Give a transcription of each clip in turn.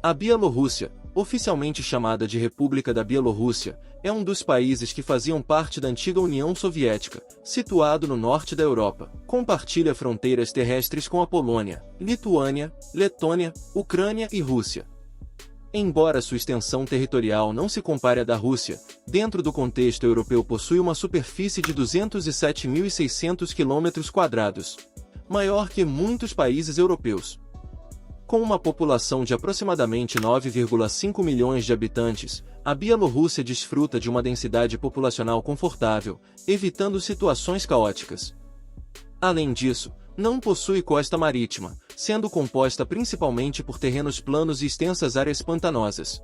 A Bielorrússia, oficialmente chamada de República da Bielorrússia, é um dos países que faziam parte da antiga União Soviética, situado no norte da Europa. Compartilha fronteiras terrestres com a Polônia, Lituânia, Letônia, Ucrânia e Rússia. Embora sua extensão territorial não se compare à da Rússia, dentro do contexto europeu possui uma superfície de 207.600 km², maior que muitos países europeus. Com uma população de aproximadamente 9,5 milhões de habitantes, a Bielorrússia desfruta de uma densidade populacional confortável, evitando situações caóticas. Além disso, não possui costa marítima, sendo composta principalmente por terrenos planos e extensas áreas pantanosas.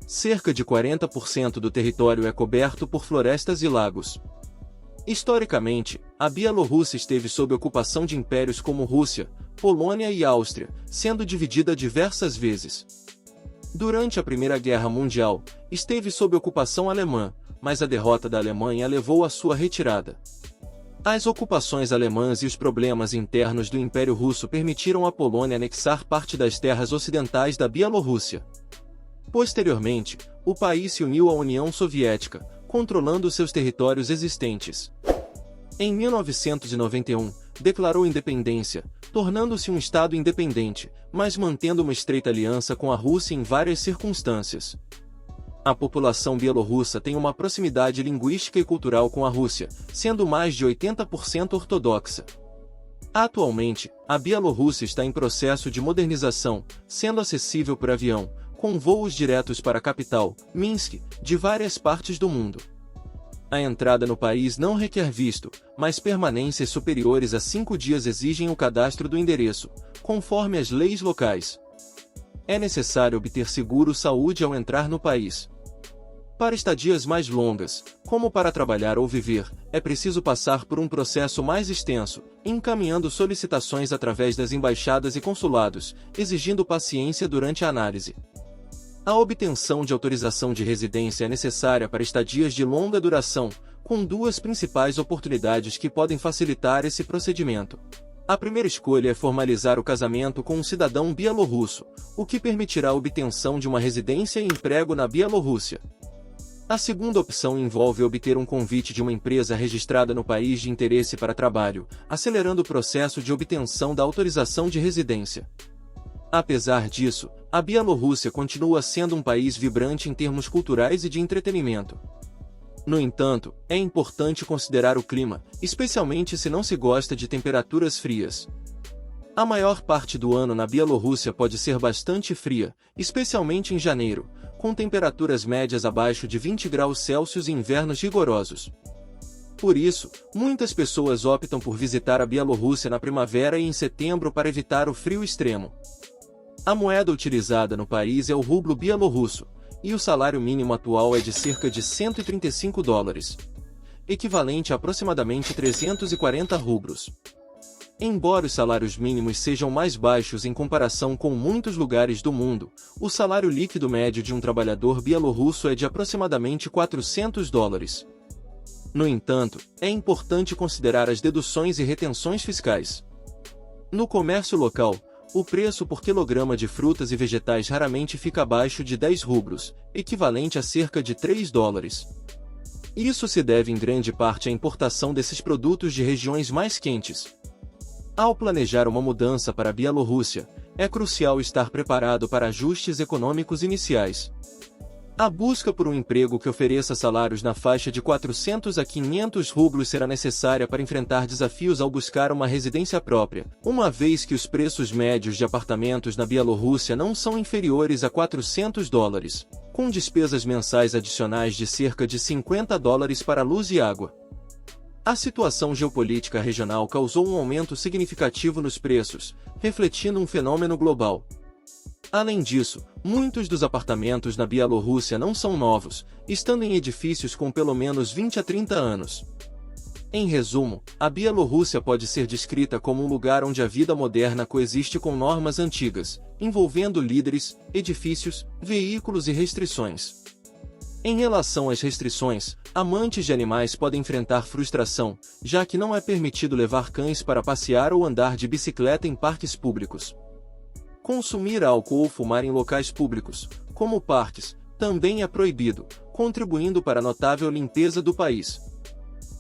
Cerca de 40% do território é coberto por florestas e lagos. Historicamente, a Bielorrússia esteve sob ocupação de impérios como Rússia, Polônia e Áustria, sendo dividida diversas vezes. Durante a Primeira Guerra Mundial, esteve sob ocupação alemã, mas a derrota da Alemanha levou à sua retirada. As ocupações alemãs e os problemas internos do Império Russo permitiram à Polônia anexar parte das terras ocidentais da Bielorrússia. Posteriormente, o país se uniu à União Soviética, controlando seus territórios existentes. Em 1991, declarou independência, tornando-se um Estado independente, mas mantendo uma estreita aliança com a Rússia em várias circunstâncias. A população bielorrussa tem uma proximidade linguística e cultural com a Rússia, sendo mais de 80% ortodoxa. Atualmente, a Bielorrússia está em processo de modernização, sendo acessível por avião, com voos diretos para a capital, Minsk, de várias partes do mundo. A entrada no país não requer visto, mas permanências superiores a 5 dias exigem o cadastro do endereço, conforme as leis locais. É necessário obter seguro-saúde ao entrar no país. Para estadias mais longas, como para trabalhar ou viver, é preciso passar por um processo mais extenso, encaminhando solicitações através das embaixadas e consulados, exigindo paciência durante a análise. A obtenção de autorização de residência é necessária para estadias de longa duração, com duas principais oportunidades que podem facilitar esse procedimento. A primeira escolha é formalizar o casamento com um cidadão bielorrusso, o que permitirá a obtenção de uma residência e emprego na Bielorrússia. A segunda opção envolve obter um convite de uma empresa registrada no país de interesse para trabalho, acelerando o processo de obtenção da autorização de residência. Apesar disso, a Bielorrússia continua sendo um país vibrante em termos culturais e de entretenimento. No entanto, é importante considerar o clima, especialmente se não se gosta de temperaturas frias. A maior parte do ano na Bielorrússia pode ser bastante fria, especialmente em janeiro, com temperaturas médias abaixo de 20 graus Celsius e invernos rigorosos. Por isso, muitas pessoas optam por visitar a Bielorrússia na primavera e em setembro para evitar o frio extremo. A moeda utilizada no país é o rublo bielorrusso, e o salário mínimo atual é de cerca de $135, equivalente a aproximadamente 340 rublos. Embora os salários mínimos sejam mais baixos em comparação com muitos lugares do mundo, o salário líquido médio de um trabalhador bielorrusso é de aproximadamente $400. No entanto, é importante considerar as deduções e retenções fiscais. No comércio local, o preço por quilograma de frutas e vegetais raramente fica abaixo de 10 rublos, equivalente a cerca de $3. Isso se deve em grande parte à importação desses produtos de regiões mais quentes. Ao planejar uma mudança para a Bielorrússia, é crucial estar preparado para ajustes econômicos iniciais. A busca por um emprego que ofereça salários na faixa de 400 a 500 rublos será necessária para enfrentar desafios ao buscar uma residência própria, uma vez que os preços médios de apartamentos na Bielorrússia não são inferiores a $400, com despesas mensais adicionais de cerca de $50 para luz e água. A situação geopolítica regional causou um aumento significativo nos preços, refletindo um fenômeno global. Além disso, muitos dos apartamentos na Bielorrússia não são novos, estando em edifícios com pelo menos 20 a 30 anos. Em resumo, a Bielorrússia pode ser descrita como um lugar onde a vida moderna coexiste com normas antigas, envolvendo líderes, edifícios, veículos e restrições. Em relação às restrições, amantes de animais podem enfrentar frustração, já que não é permitido levar cães para passear ou andar de bicicleta em parques públicos. Consumir álcool ou fumar em locais públicos, como parques, também é proibido, contribuindo para a notável limpeza do país.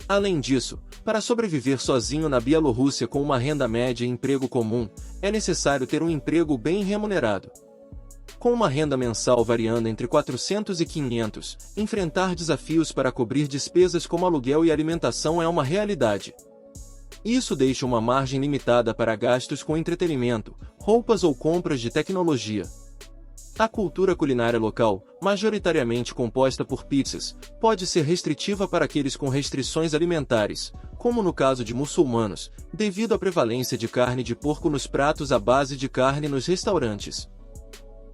Além disso, para sobreviver sozinho na Bielorrússia com uma renda média e emprego comum, é necessário ter um emprego bem remunerado. Com uma renda mensal variando entre 400 e 500, enfrentar desafios para cobrir despesas como aluguel e alimentação é uma realidade. Isso deixa uma margem limitada para gastos com entretenimento, roupas ou compras de tecnologia. A cultura culinária local, majoritariamente composta por pizzas, pode ser restritiva para aqueles com restrições alimentares, como no caso de muçulmanos, devido à prevalência de carne de porco nos pratos à base de carne nos restaurantes.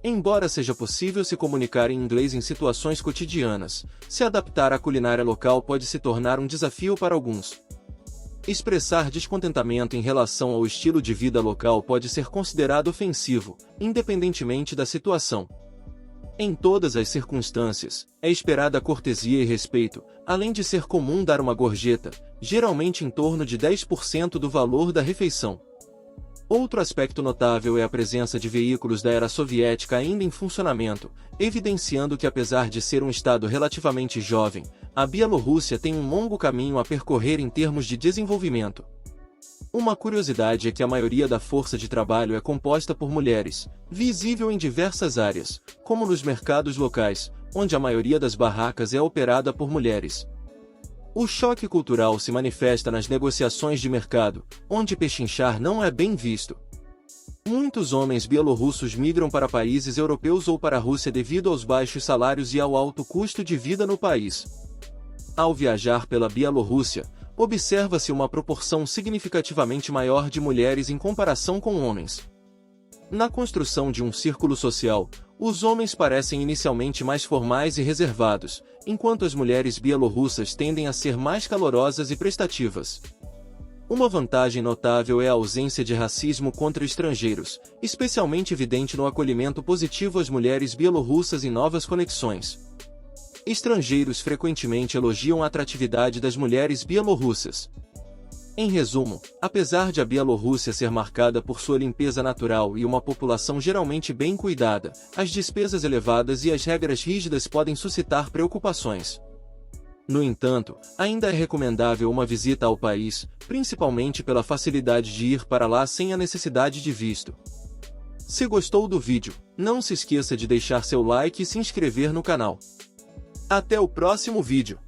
Embora seja possível se comunicar em inglês em situações cotidianas, se adaptar à culinária local pode se tornar um desafio para alguns. Expressar descontentamento em relação ao estilo de vida local pode ser considerado ofensivo, independentemente da situação. Em todas as circunstâncias, é esperada cortesia e respeito, além de ser comum dar uma gorjeta, geralmente em torno de 10% do valor da refeição. Outro aspecto notável é a presença de veículos da era soviética ainda em funcionamento, evidenciando que apesar de ser um estado relativamente jovem, a Bielorrússia tem um longo caminho a percorrer em termos de desenvolvimento. Uma curiosidade é que a maioria da força de trabalho é composta por mulheres, visível em diversas áreas, como nos mercados locais, onde a maioria das barracas é operada por mulheres. O choque cultural se manifesta nas negociações de mercado, onde pechinchar não é bem visto. Muitos homens bielorrussos migram para países europeus ou para a Rússia devido aos baixos salários e ao alto custo de vida no país. Ao viajar pela Bielorrússia, observa-se uma proporção significativamente maior de mulheres em comparação com homens. Na construção de um círculo social, os homens parecem inicialmente mais formais e reservados, enquanto as mulheres bielorrussas tendem a ser mais calorosas e prestativas. Uma vantagem notável é a ausência de racismo contra estrangeiros, especialmente evidente no acolhimento positivo às mulheres bielorrussas em novas conexões. Estrangeiros frequentemente elogiam a atratividade das mulheres bielorrussas. Em resumo, apesar de a Bielorrússia ser marcada por sua limpeza natural e uma população geralmente bem cuidada, as despesas elevadas e as regras rígidas podem suscitar preocupações. No entanto, ainda é recomendável uma visita ao país, principalmente pela facilidade de ir para lá sem a necessidade de visto. Se gostou do vídeo, não se esqueça de deixar seu like e se inscrever no canal. Até o próximo vídeo!